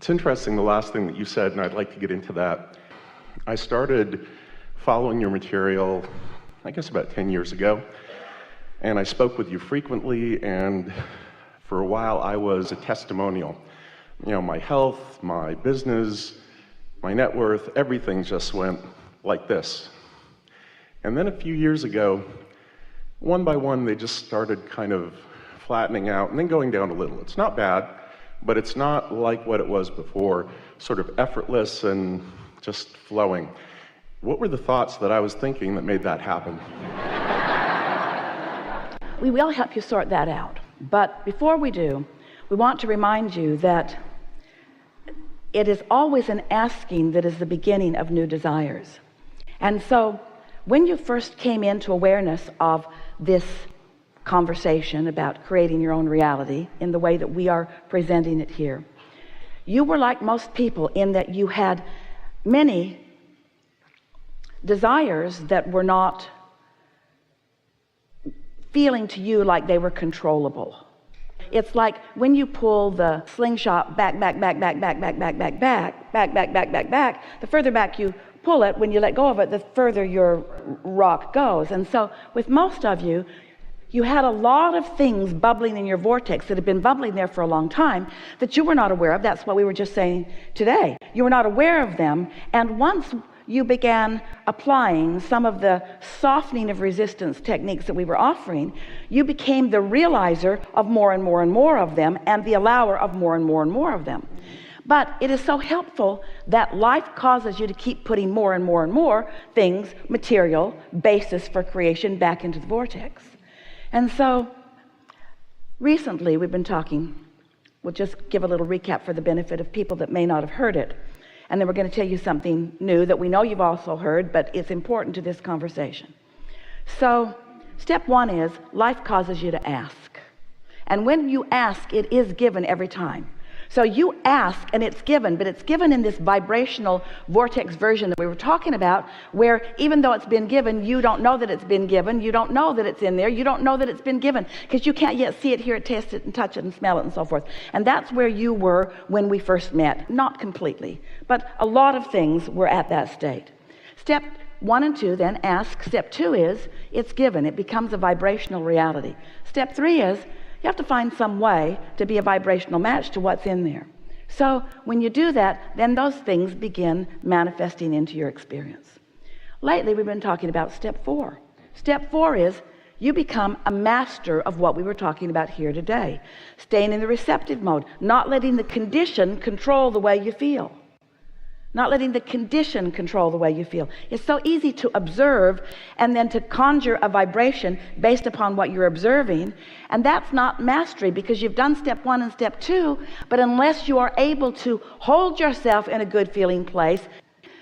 It's interesting, the last thing that you said, and I'd like to get into that. I started following your material, I guess about 10 years ago, and I spoke with you frequently, and for a while I was a testimonial. You know, my health, my business, my net worth, everything just went like this. And then a few years ago, one by one, they just started kind of flattening out and then going down a little. It's not bad, but it's not like what it was before, sort of effortless and just flowing. What were the thoughts that I was thinking that made that happen? We will help you sort that out. But before we do, we want to remind you that it is always an asking that is the beginning of new desires. And so when you first came into awareness of this conversation about creating your own reality in the way that we are presenting it here, you were like most people in that you had many desires that were not feeling to you like they were controllable. It's like when you pull the slingshot back, the further back you pull it, when you let go of it, the further your rock goes. And so with most of you, you had a lot of things bubbling in your vortex that had been bubbling there for a long time that you were not aware of. That's what we were just saying today. You were not aware of them. And once you began applying some of the softening of resistance techniques that we were offering, you became the realizer of more and more and more of them, and the allower of more and more and more of them. But it is so helpful that life causes you to keep putting more and more and more things, material, basis for creation, back into the vortex. And so recently we've been talking, we'll just give a little recap for the benefit of people that may not have heard it, and then we're going to tell you something new that we know you've also heard, but it's important to this conversation. So step one is life causes you to ask, and when you ask, it is given every time. So you ask and it's given, but it's given in this vibrational vortex version that we were talking about, where even though it's been given, you don't know that it's been given, you don't know that it's in there, you don't know that it's been given, because you can't yet see it, hear it, taste it, and touch it, and smell it, and so forth. And that's where you were when we first met. Not completely, but a lot of things were at that state. Step 1 and 2, then ask. Step 2 is it's given. It becomes a vibrational reality. Step 3 is you have to find some way to be a vibrational match to what's in there. So when you do that, then those things begin manifesting into your experience. Lately, we've been talking about step 4. Step 4 is you become a master of what we were talking about here today. Staying in the receptive mode, not letting the condition control the way you feel. Not letting the condition control the way you feel. It's so easy to observe and then to conjure a vibration based upon what you're observing, and that's not mastery, because you've done step 1 and step 2, but unless you are able to hold yourself in a good feeling place.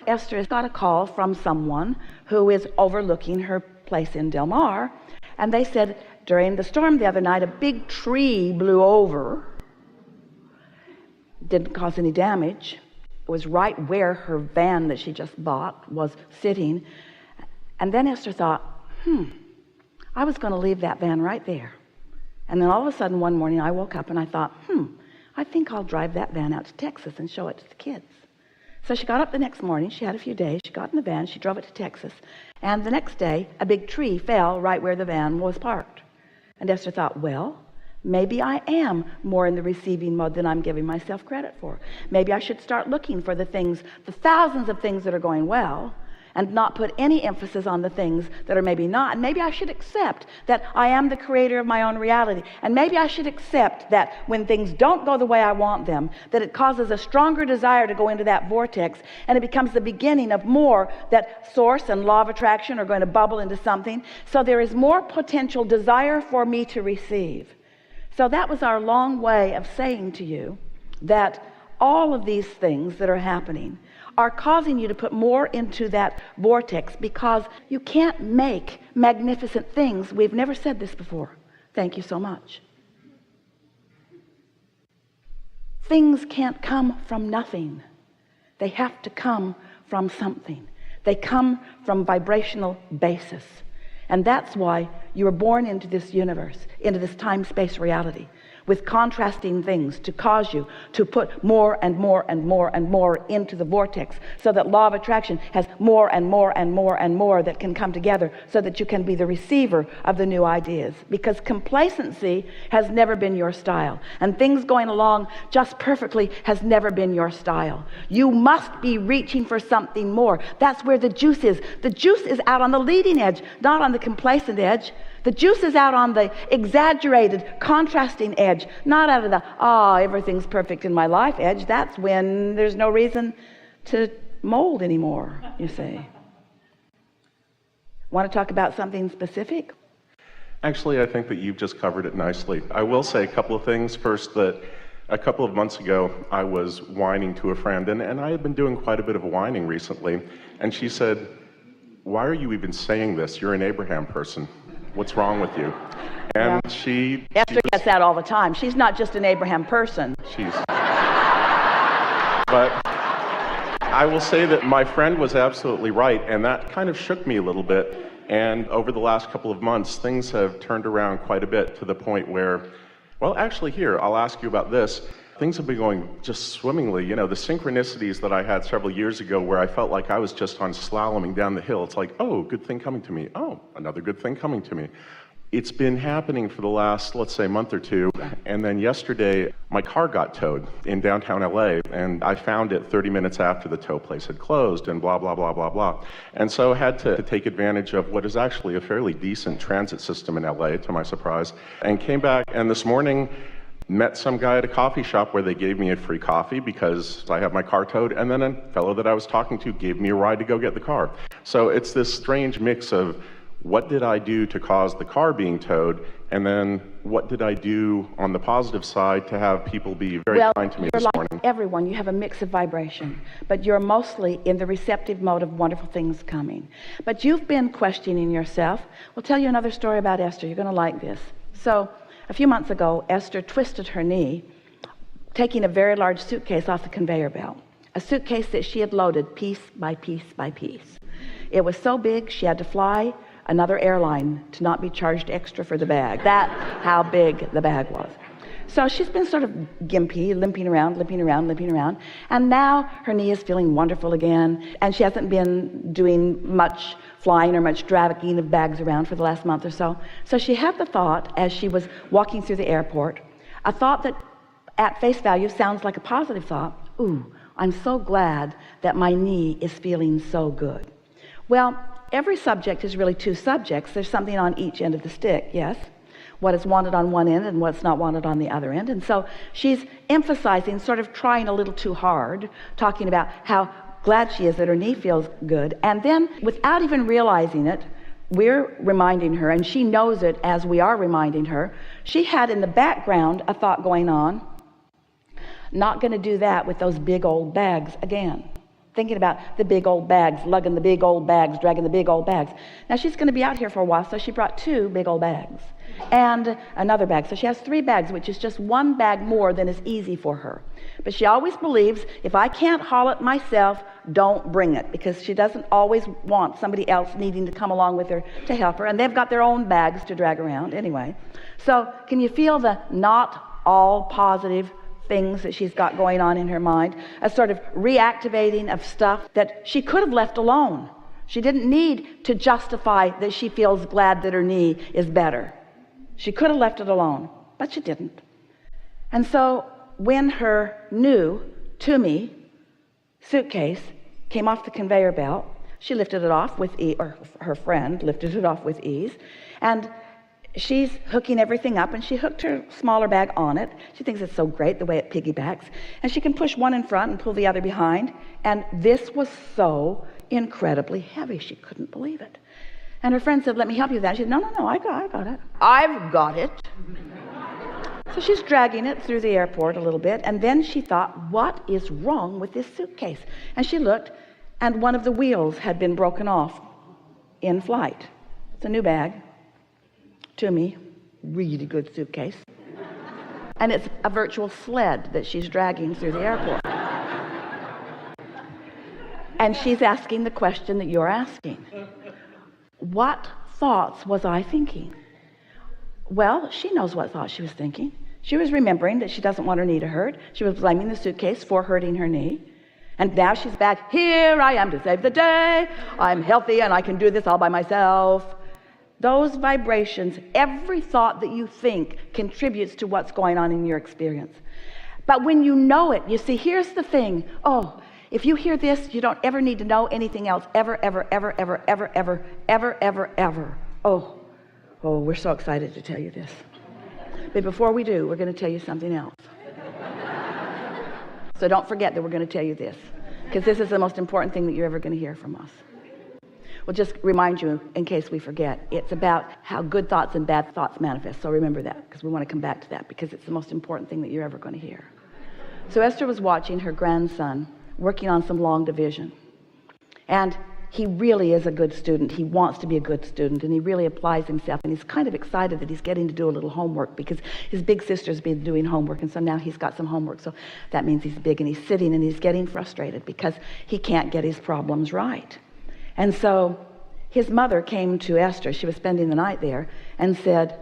Esther has got a call from someone who is overlooking her place in Del Mar, and they said during the storm the other night a big tree blew over, didn't cause any damage. It was right where her van that she just bought was sitting. And then Esther thought, I was going to leave that van right there. And then all of a sudden one morning I woke up and I thought, I think I'll drive that van out to Texas and show it to the kids. So she got up the next morning, she had a few days, she got in the van, she drove it to Texas, and the next day a big tree fell right where the van was parked. And Esther thought, well, maybe I am more in the receiving mode than I'm giving myself credit for. Maybe I should start looking for the things, the thousands of things that are going well, and not put any emphasis on the things that are maybe not. And maybe I should accept that I am the creator of my own reality. And maybe I should accept that when things don't go the way I want them, that it causes a stronger desire to go into that vortex, and it becomes the beginning of more, that source and law of attraction are going to bubble into something. So there is more potential desire for me to receive. So that was our long way of saying to you that all of these things that are happening are causing you to put more into that vortex, because you can't make magnificent things. We've never said this before. Thank you so much. Things can't come from nothing. They have to come from something. They come from vibrational basis. And that's why you were born into this universe, into this time-space reality. with contrasting things to cause you to put more and more and more and more into the vortex, so that law of attraction has more and more and more and more that can come together, so that you can be the receiver of the new ideas. Because complacency has never been your style, and things going along just perfectly has never been your style. You must be reaching for something more. That's where the juice is. The juice is out on the leading edge, not on the complacent edge. The juice is out on the exaggerated, contrasting edge, not out of the, everything's perfect in my life edge. That's when there's no reason to mold anymore, you see. Want to talk about something specific? Actually, I think that you've just covered it nicely. I will say a couple of things. First, that a couple of months ago, I was whining to a friend, and I had been doing quite a bit of whining recently, and she said, "Why are you even saying this? You're an Abraham person. What's wrong with you?" And Esther gets that all the time. She's not just an Abraham person. But I will say that my friend was absolutely right, and that kind of shook me a little bit. And over the last couple of months, things have turned around quite a bit, to the point where, well, actually here, I'll ask you about this. Things have been going just swimmingly. You know, the synchronicities that I had several years ago, where I felt like I was just on slaloming down the hill. It's like, oh, good thing coming to me. Oh, another good thing coming to me. It's been happening for the last, let's say, month or two. And then yesterday, my car got towed in downtown LA, and I found it 30 minutes after the tow place had closed, and blah, blah, blah, blah, blah. And so I had to take advantage of what is actually a fairly decent transit system in LA, to my surprise, and came back. And this morning, met some guy at a coffee shop where they gave me a free coffee because I have my car towed, and then a fellow that I was talking to gave me a ride to go get the car. So it's this strange mix of, what did I do to cause the car being towed, and then what did I do on the positive side to have people be very kind to me this morning? Like everyone, you have a mix of vibration, but you're mostly in the receptive mode of wonderful things coming. But you've been questioning yourself. We'll tell you another story about Esther. You're going to like this. So a few months ago, Esther twisted her knee, taking a very large suitcase off the conveyor belt, a suitcase that she had loaded piece by piece by piece. It was so big she had to fly another airline to not be charged extra for the bag. That's how big the bag was. So she's been sort of gimpy, limping around, and now her knee is feeling wonderful again, and she hasn't been doing much flying or much dragging of bags around for the last month or so. So she had the thought, as she was walking through the airport, a thought that at face value sounds like a positive thought. Ooh, I'm so glad that my knee is feeling so good. Well, every subject is really two subjects. There's something on each end of the stick, yes? What is wanted on one end and what's not wanted on the other end. And so she's emphasizing, sort of trying a little too hard, talking about how glad she is that her knee feels good. And then, without even realizing it, we're reminding her, and she knows it as we are reminding her, she had in the background a thought going on, not going to do that with those big old bags again. Thinking about the big old bags, lugging the big old bags, dragging the big old bags. Now she's going to be out here for a while, so she brought 2 big old bags and another bag. So she has 3 bags, which is just 1 bag more than is easy for her. But she always believes, if I can't haul it myself, don't bring it, because she doesn't always want somebody else needing to come along with her to help her, and they've got their own bags to drag around anyway. So can you feel the not all positive things that she's got going on in her mind, a sort of reactivating of stuff that she could have left alone? She didn't need to justify that she feels glad that her knee is better. She could have left it alone, but she didn't. And so when her new, to me, suitcase came off the conveyor belt, she lifted it off with ease, or her friend lifted it off with ease, and she's hooking everything up, and she hooked her smaller bag on it. She thinks it's so great the way it piggybacks, and she can push one in front and pull the other behind, and this was so incredibly heavy. She couldn't believe it. And her friend said, "Let me help you with that." She said, no, I got it. I've got it. So she's dragging it through the airport a little bit, and then she thought, what is wrong with this suitcase? And she looked, and one of the wheels had been broken off in flight. It's a new bag. To me, really good suitcase. And it's a virtual sled that she's dragging through the airport. And she's asking the question that you're asking. What thoughts was I thinking? Well, she knows what thoughts she was thinking. She was remembering that she doesn't want her knee to hurt. She was blaming the suitcase for hurting her knee. And now she's back. Here I am to save the day. I'm healthy and I can do this all by myself. Those vibrations, every thought that you think contributes to what's going on in your experience. But when you know it, you see, here's the thing. Oh, if you hear this, you don't ever need to know anything else ever, ever, ever, ever, ever, ever, ever, ever, ever. Oh, we're so excited to tell you this. But before we do, we're going to tell you something else. So don't forget that we're going to tell you this, because this is the most important thing that you're ever going to hear from us. We'll just remind you in case we forget. It's about how good thoughts and bad thoughts manifest. So remember that, because we want to come back to that, because it's the most important thing that you're ever going to hear. So Esther was watching her grandson working on some long division. And he really is a good student. He wants to be a good student, and he really applies himself. And he's kind of excited that he's getting to do a little homework, because his big sister's been doing homework, and so now he's got some homework. So that means he's big, and he's sitting and he's getting frustrated because he can't get his problems right. And so his mother came to Esther. She was spending the night there, and said,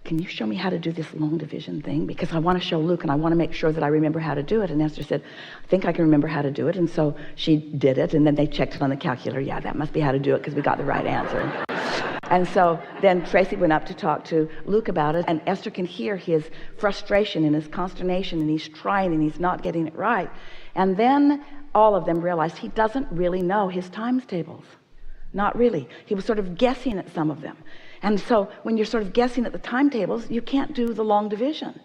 can you show me how to do this long division thing? Because I want to show Luke, and I want to make sure that I remember how to do it. And Esther said, I think I can remember how to do it. And so she did it, and then they checked it on the calculator. Yeah, that must be how to do it, because we got the right answer. And so then Tracy went up to talk to Luke about it, and Esther can hear his frustration and his consternation, and he's trying and he's not getting it right. And then all of them realized he doesn't really know his times tables. Not really. He was sort of guessing at some of them. And so when you're sort of guessing at the timetables, you can't do the long division.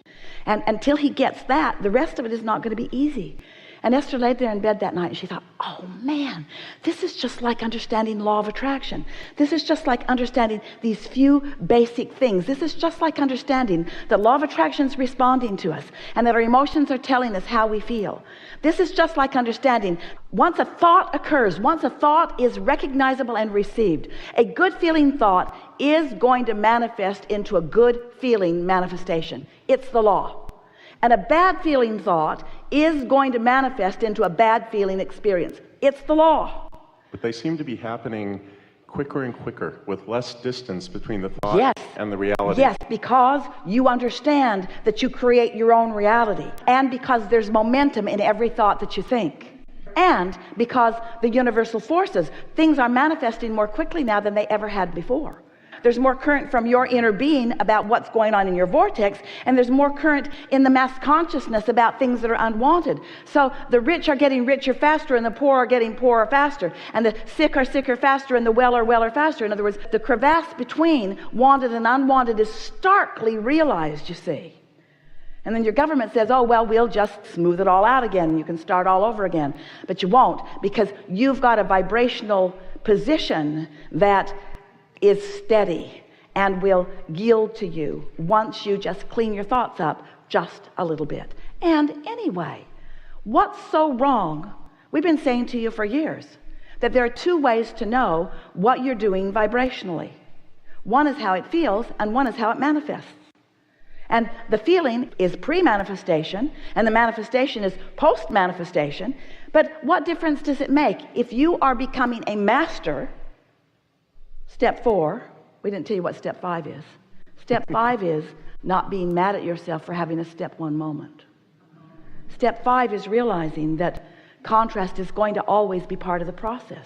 And until he gets that, the rest of it is not going to be easy. And Esther laid there in bed that night, and she thought, oh man, this is just like understanding law of attraction. This is just like understanding these few basic things. This is just like understanding that law of attraction is responding to us, and that our emotions are telling us how we feel. This is just like understanding once a thought occurs, once a thought is recognizable and received, a good feeling thought is going to manifest into a good feeling manifestation. It's the law. And a bad feeling thought is going to manifest into a bad feeling experience. It's the law. But they seem to be happening quicker and quicker, with less distance between the thought and the reality. Yes, because you understand that you create your own reality, and because there's momentum in every thought that you think, and because the universal forces, things are manifesting more quickly now than they ever had before. There's more current from your inner being about what's going on in your vortex, and there's more current in the mass consciousness about things that are unwanted. So the rich are getting richer faster, and the poor are getting poorer faster, and the sick are sicker faster, and the well are weller faster. In other words, the crevasse between wanted and unwanted is starkly realized, you see. And then your government says, oh, well, we'll just smooth it all out again, and you can start all over again. But you won't, because you've got a vibrational position that is steady and will yield to you once you just clean your thoughts up just a little bit. And anyway, what's so wrong? We've been saying to you for years that there are two ways to know what you're doing vibrationally. One is how it feels, and one is how it manifests. And the feeling is pre-manifestation, and the manifestation is post-manifestation. But what difference does it make? If you are becoming a master, step 4, we didn't tell you what step 5 is. Step 5 is not being mad at yourself for having a step 1 moment. Step 5 is realizing that contrast is going to always be part of the process.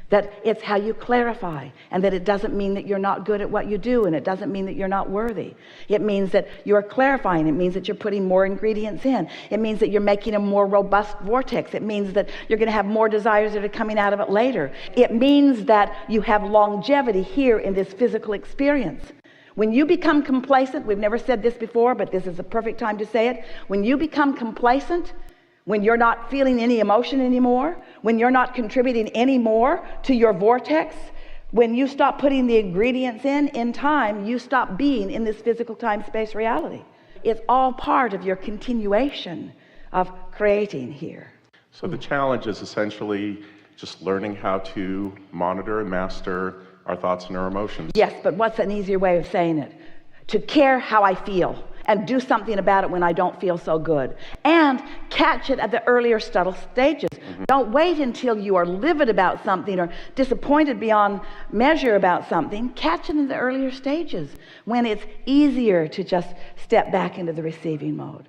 That it's how you clarify, and that it doesn't mean that you're not good at what you do, and it doesn't mean that you're not worthy. It means that you're clarifying. It means that you're putting more ingredients in. It means that you're making a more robust vortex. It means that you're going to have more desires that are coming out of it later. It means that you have longevity here in this physical experience. When you become complacent, we've never said this before, but this is the perfect time to say it. When you become complacent, when you're not feeling any emotion anymore, when you're not contributing any more to your vortex, when you stop putting the ingredients in time, you stop being in this physical time-space reality. It's all part of your continuation of creating here. So the challenge is essentially just learning how to monitor and master our thoughts and our emotions. Yes, but what's an easier way of saying it? To care how I feel, and do something about it when I don't feel so good, and catch it at the earlier subtle stages. Don't wait until you are livid about something or disappointed beyond measure about something. Catch it in the earlier stages when it's easier to just step back into the receiving mode.